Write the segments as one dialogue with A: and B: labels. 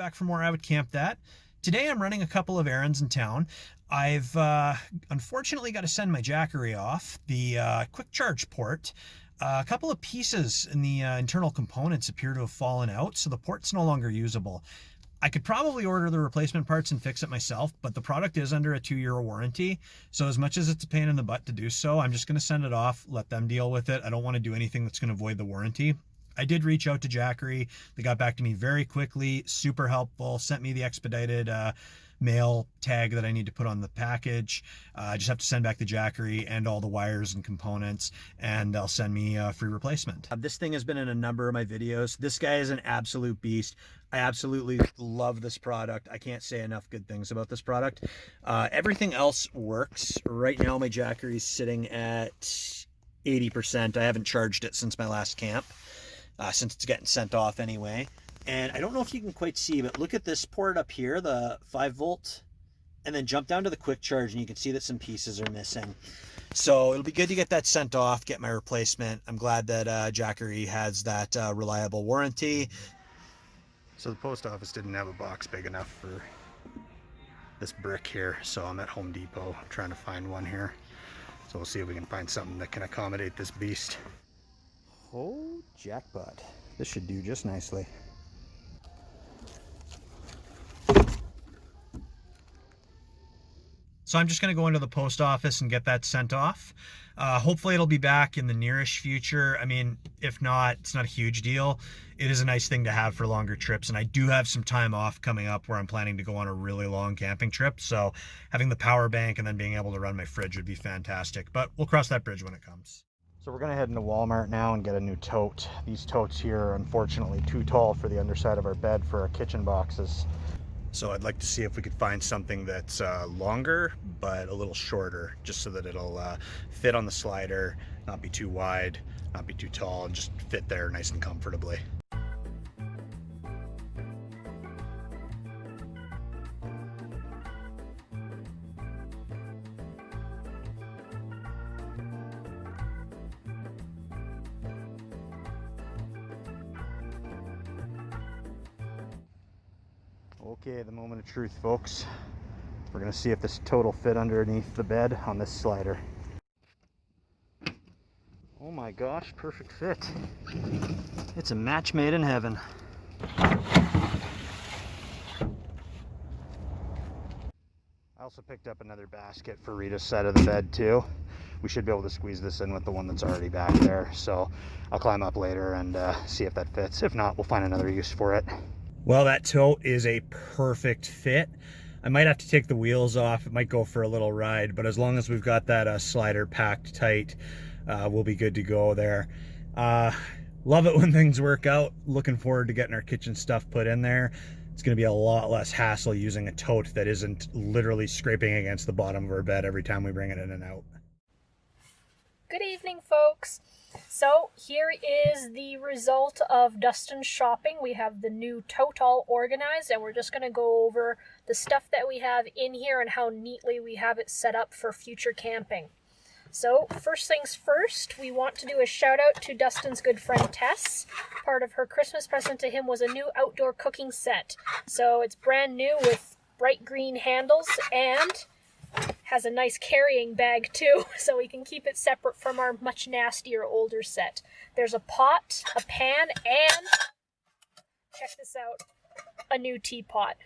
A: back for more Iwouldcampthat. Today I'm running a couple of errands in town. I've unfortunately got to send my Jackery off, the quick charge port. A couple of pieces in the internal components appear to have fallen out, so the port's no longer usable. I could probably order the replacement parts and fix it myself, but the product is under a 2-year warranty, so as much as it's a pain in the butt to do so, I'm just going to send it off, let them deal with it. I don't want to do anything that's going to void the warranty. I did reach out to Jackery. They got back to me very quickly, super helpful, sent me the expedited mail tag that I need to put on the package. I just have to send back the Jackery and all the wires and components, and they'll send me a free replacement. This thing has been in a number of my videos. This guy is an absolute beast. I absolutely love this product. I can't say enough good things about this product. Everything else works. Right now my Jackery is sitting at 80%. I haven't charged it since my last camp. Since it's getting sent off anyway. And I don't know if you can quite see, but look at this port up here, the 5-volt, and then jump down to the quick charge and you can see that some pieces are missing. So it'll be good to get that sent off, get my replacement. I'm glad that Jackery has that reliable warranty. So the post office didn't have a box big enough for this brick here, so I'm at Home Depot trying to find one here. So we'll see if we can find something that can accommodate this beast. Oh, jackpot. This should do just nicely. So I'm just going to go into the post office and get that sent off. Hopefully it'll be back in the nearish future. I mean, if not, it's not a huge deal. It is a nice thing to have for longer trips, and I do have some time off coming up where I'm planning to go on a really long camping trip, so having the power bank and then being able to run my fridge would be fantastic, but we'll cross that bridge when it comes. So we're gonna head into Walmart now and get a new tote. These totes here are unfortunately too tall for the underside of our bed for our kitchen boxes. So I'd like to see if we could find something that's longer, but a little shorter, just so that it'll fit on the slider, not be too wide, not be too tall, and just fit there nice and comfortably. Okay, the moment of truth, folks. We're gonna see if this tote will fit underneath the bed on this slider. Oh my gosh, perfect fit. It's a match made in heaven. I also picked up another basket for Rita's side of the bed too. We should be able to squeeze this in with the one that's already back there. So I'll climb up later and see if that fits. If not, we'll find another use for it. Well, that tote is a perfect fit. I might have to take the wheels off. It might go for a little ride, but as long as we've got that slider packed tight, we'll be good to go there. Love it when things work out. Looking forward to getting our kitchen stuff put in there. It's going to be a lot less hassle using a tote that isn't literally scraping against the bottom of our bed every time we bring it in and out.
B: Good evening, folks. So here is the result of Dustin's shopping. We have the new tote all organized, and we're just going to go over the stuff that we have in here and how neatly we have it set up for future camping. So first things first, we want to do a shout out to Dustin's good friend Tess. Part of her Christmas present to him was a new outdoor cooking set. So it's brand new with bright green handles and has a nice carrying bag too, so we can keep it separate from our much nastier older set. There's a pot, a pan, and, check this out, a new teapot.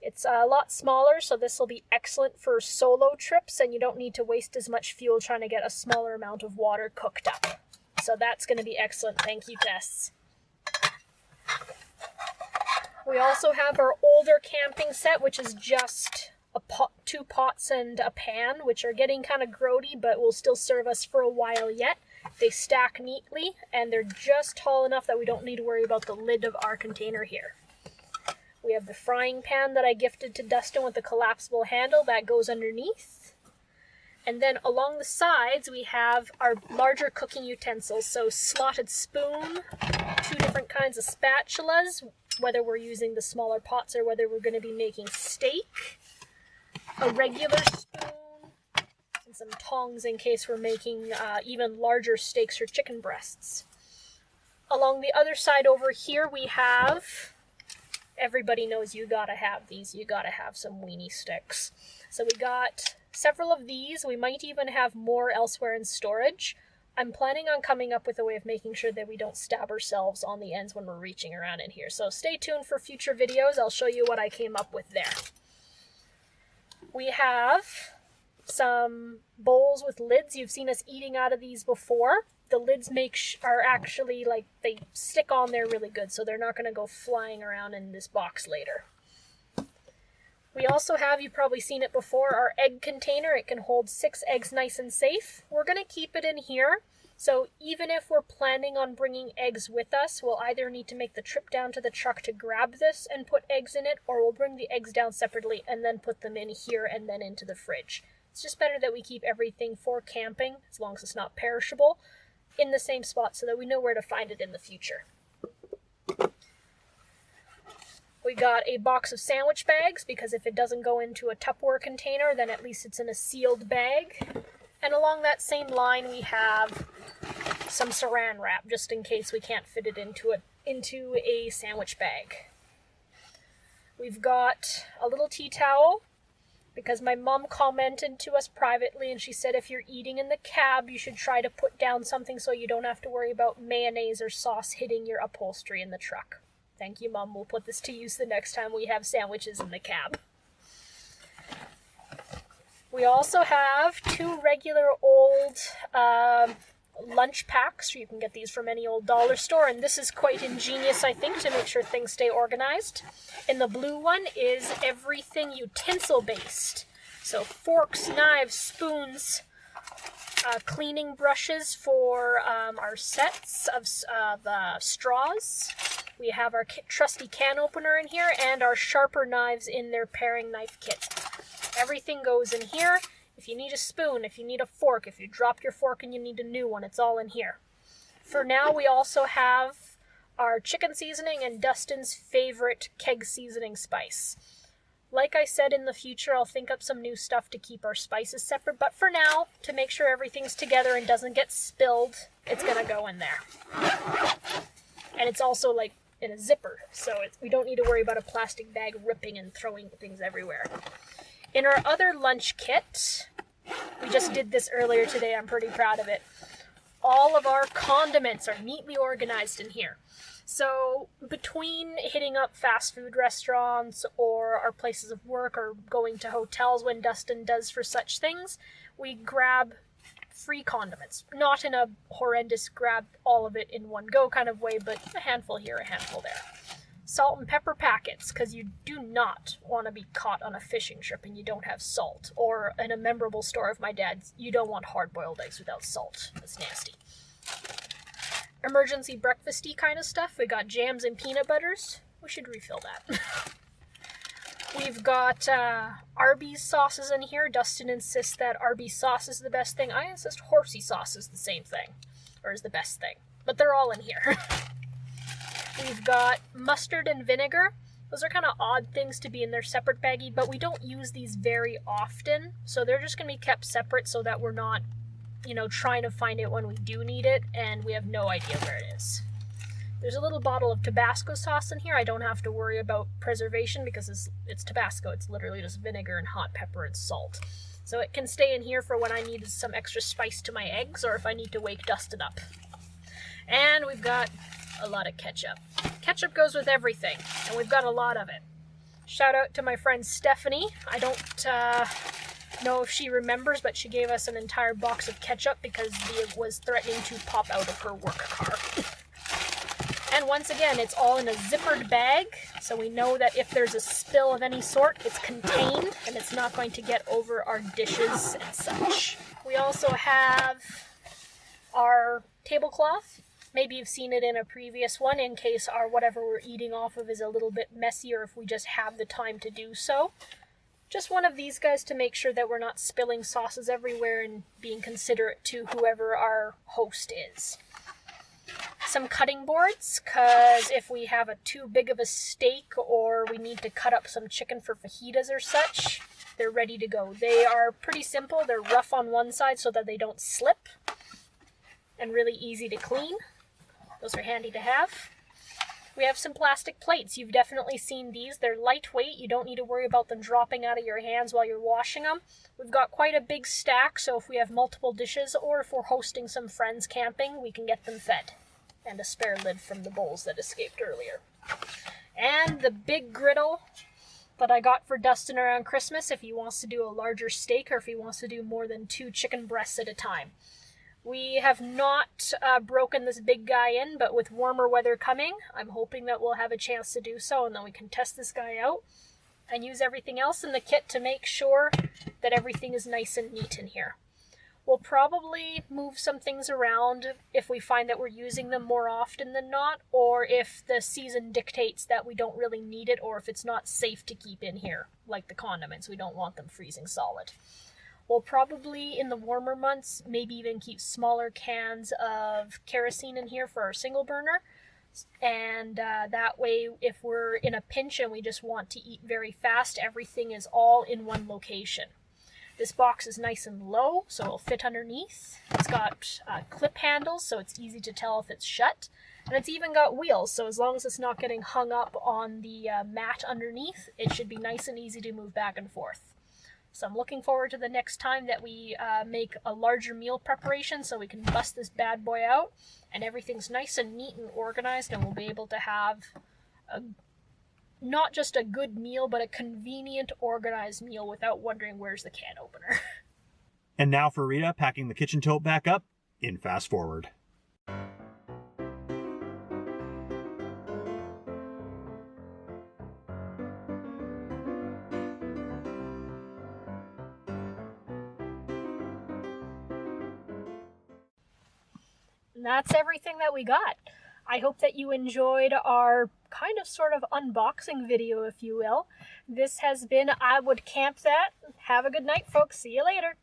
B: It's a lot smaller, so this will be excellent for solo trips, and you don't need to waste as much fuel trying to get a smaller amount of water cooked up. So that's going to be excellent. Thank you, Tess. We also have our older camping set, which is just two pots and a pan, which are getting kind of grody, but will still serve us for a while yet. They stack neatly, and they're just tall enough that we don't need to worry about the lid of our container here. We have the frying pan that I gifted to Dustin with the collapsible handle that goes underneath. And then along the sides, we have our larger cooking utensils. So slotted spoon, 2 different kinds of spatulas, whether we're using the smaller pots or whether we're going to be making steak. A regular spoon, and some tongs in case we're making even larger steaks or chicken breasts. Along the other side over here we have everybody knows you gotta have these. You gotta have some weenie sticks. So we got several of these. We might even have more elsewhere in storage. I'm planning on coming up with a way of making sure that we don't stab ourselves on the ends when we're reaching around in here. So stay tuned for future videos. I'll show you what I came up with there. We have some bowls with lids. You've seen us eating out of these before. The lids are actually, like, they stick on there really good, so they're not going to go flying around in this box later. We also have, you've probably seen it before, our egg container. It can hold 6 eggs nice and safe. We're going to keep it in here, so even if we're planning on bringing eggs with us, we'll either need to make the trip down to the truck to grab this and put eggs in it, or we'll bring the eggs down separately and then put them in here and then into the fridge. It's just better that we keep everything for camping, as long as it's not perishable, in the same spot so that we know where to find it in the future. We got a box of sandwich bags, because if it doesn't go into a Tupperware container, then at least it's in a sealed bag. And along that same line, we have some saran wrap, just in case we can't fit it into a sandwich bag. We've got a little tea towel, because my mom commented to us privately, and she said if you're eating in the cab, you should try to put down something so you don't have to worry about mayonnaise or sauce hitting your upholstery in the truck. Thank you, Mom. We'll put this to use the next time we have sandwiches in the cab. We also have 2 regular old lunch packs. You can get these from any old dollar store, and this is quite ingenious, I think, to make sure things stay organized. In the blue one is everything utensil-based. So forks, knives, spoons, cleaning brushes for our sets of straws. We have our trusty can opener in here, and our sharper knives in their paring knife kit. Everything goes in here. If you need a spoon, if you need a fork, if you dropped your fork and you need a new one, it's all in here. For now, we also have our chicken seasoning and Dustin's favorite keg seasoning spice. Like I said, in the future, I'll think up some new stuff to keep our spices separate, but for now, to make sure everything's together and doesn't get spilled, it's gonna go in there. And it's also, like, in a zipper, so we don't need to worry about a plastic bag ripping and throwing things everywhere. In our other lunch kit, we just did this earlier today, I'm pretty proud of it. All of our condiments are neatly organized in here. So between hitting up fast food restaurants or our places of work or going to hotels when Dustin does for such things, we grab free condiments. Not in a horrendous grab all of it in one go kind of way, but a handful here, a handful there. Salt and pepper packets, because you do not want to be caught on a fishing trip and you don't have salt. Or in a memorable story of my dad's, you don't want hard-boiled eggs without salt. That's nasty. Emergency breakfasty kind of stuff. We got jams and peanut butters. We should refill that. We've got Arby's sauces in here. Dustin insists that Arby's sauce is the best thing. I insist horsey sauce is the same thing, or is the best thing. But they're all in here. We've got mustard and vinegar. Those are kind of odd things to be in their separate baggie, but we don't use these very often, so they're just going to be kept separate so that we're not, trying to find it when we do need it, and we have no idea where it is. There's a little bottle of Tabasco sauce in here. I don't have to worry about preservation because it's Tabasco. It's literally just vinegar and hot pepper and salt. So it can stay in here for when I need some extra spice to my eggs or if I need to wake Dustin up. And we've got a lot of ketchup. Ketchup goes with everything, and we've got a lot of it. Shout out to my friend Stephanie. I don't know if she remembers, but she gave us an entire box of ketchup because it was threatening to pop out of her work car. And once again, it's all in a zippered bag, so we know that if there's a spill of any sort, it's contained, and it's not going to get over our dishes and such. We also have our tablecloth. Maybe you've seen it in a previous one in case our whatever we're eating off of is a little bit messy or if we just have the time to do so. Just one of these guys to make sure that we're not spilling sauces everywhere and being considerate to whoever our host is. Some cutting boards, because if we have too big of a steak or we need to cut up some chicken for fajitas or such, they're ready to go. They are pretty simple. They're rough on one side so that they don't slip and really easy to clean. Those are handy to have. We have some plastic plates. You've definitely seen these. They're lightweight. You don't need to worry about them dropping out of your hands while you're washing them. We've got quite a big stack, so if we have multiple dishes or if we're hosting some friends camping, we can get them fed. And a spare lid from the bowls that escaped earlier. And the big griddle that I got for Dustin around Christmas if he wants to do a larger steak or if he wants to do more than 2 chicken breasts at a time. We have not broken this big guy in, but with warmer weather coming, I'm hoping that we'll have a chance to do so, and then we can test this guy out and use everything else in the kit to make sure that everything is nice and neat in here. We'll probably move some things around if we find that we're using them more often than not, or if the season dictates that we don't really need it, or if it's not safe to keep in here, like the condiments. We don't want them freezing solid. We'll probably, in the warmer months, maybe even keep smaller cans of kerosene in here for our single burner. And that way, if we're in a pinch and we just want to eat very fast, everything is all in one location. This box is nice and low, so it'll fit underneath. It's got clip handles, so it's easy to tell if it's shut. And it's even got wheels, so as long as it's not getting hung up on the mat underneath, it should be nice and easy to move back and forth. So I'm looking forward to the next time that we make a larger meal preparation so we can bust this bad boy out and everything's nice and neat and organized, and we'll be able to have not just a good meal, but a convenient, organized meal without wondering where's the can opener.
A: And now for Rita packing the kitchen tote back up in fast forward.
B: And that's everything that we got. I hope that you enjoyed our kind of sort of unboxing video, if you will. This has been Iwouldcampthat. Have a good night, folks. See you later.